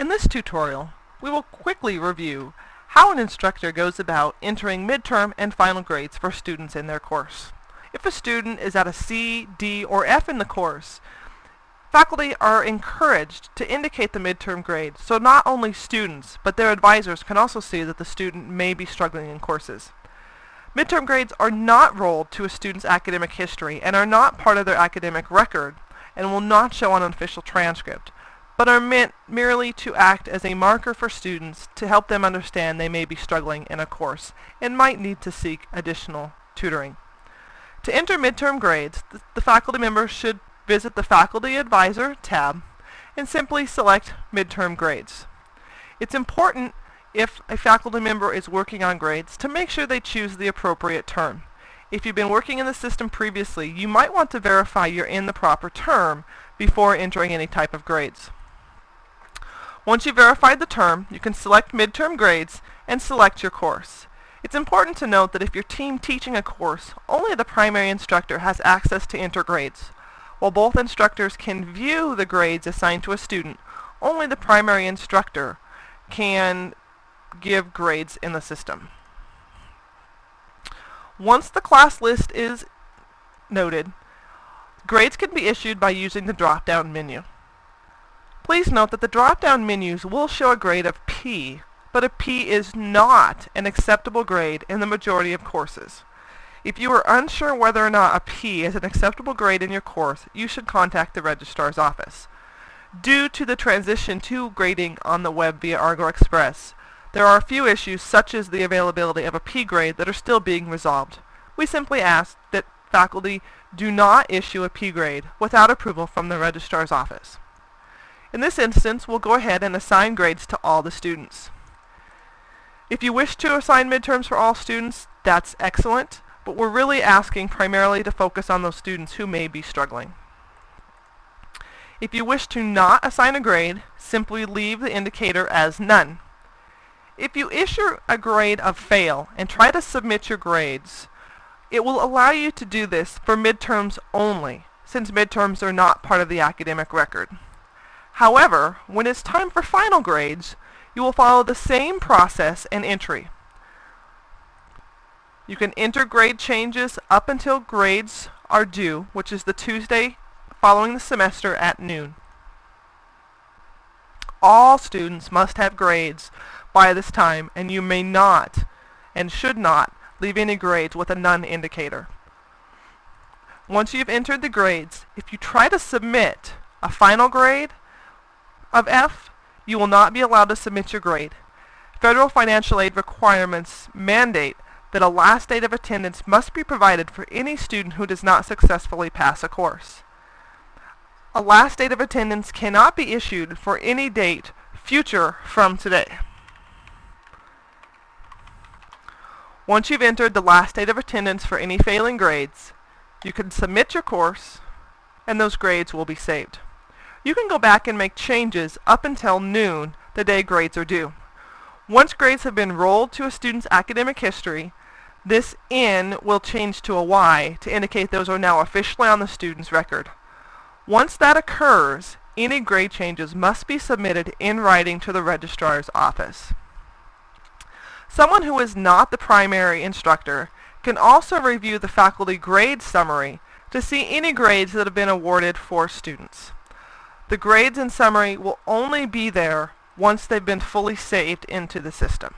In this tutorial, we will quickly review how an instructor goes about entering midterm and final grades for students in their course. If a student is at a C, D, or F in the course, faculty are encouraged to indicate the midterm grade so not only students, but their advisors can also see that the student may be struggling in courses. Midterm grades are not rolled to a student's academic history and are not part of their academic record and will not show on an official transcript, but are meant merely to act as a marker for students to help them understand they may be struggling in a course and might need to seek additional tutoring. To enter midterm grades, the faculty member should visit the Faculty Advisor tab and simply select Midterm Grades. It's important, if a faculty member is working on grades, to make sure they choose the appropriate term. If you've been working in the system previously, you might want to verify you're in the proper term before entering any type of grades. Once you've verified the term, you can select Midterm Grades and select your course. It's important to note that if your team teaching a course, only the primary instructor has access to enter grades. While both instructors can view the grades assigned to a student, only the primary instructor can give grades in the system. Once the class list is noted, grades can be issued by using the drop-down menu. Please note that the drop-down menus will show a grade of P, but a P is not an acceptable grade in the majority of courses. If you are unsure whether or not a P is an acceptable grade in your course, you should contact the registrar's office. Due to the transition to grading on the web via Argo Express, there are a few issues such as the availability of a P grade that are still being resolved. We simply ask that faculty do not issue a P grade without approval from the registrar's office. In this instance, we'll go ahead and assign grades to all the students. If you wish to assign midterms for all students, that's excellent, but we're really asking primarily to focus on those students who may be struggling. If you wish to not assign a grade, simply leave the indicator as none. If you issue a grade of fail and try to submit your grades, it will allow you to do this for midterms only, since midterms are not part of the academic record. However, when it's time for final grades, you will follow the same process and entry. You can enter grade changes up until grades are due, which is the Tuesday following the semester at noon. All students must have grades by this time, and you may not and should not leave any grades with a none indicator. Once you've entered the grades, if you try to submit a final grade of F, you will not be allowed to submit your grade. Federal financial aid requirements mandate that a last date of attendance must be provided for any student who does not successfully pass a course. A last date of attendance cannot be issued for any date future from today. Once you've entered the last date of attendance for any failing grades, you can submit your course and those grades will be saved. You can go back and make changes up until noon, the day grades are due. Once grades have been rolled to a student's academic history, this N will change to a Y to indicate those are now officially on the student's record. Once that occurs, any grade changes must be submitted in writing to the registrar's office. Someone who is not the primary instructor can also review the faculty grade summary to see any grades that have been awarded for students. The grades and summary will only be there once they've been fully saved into the system.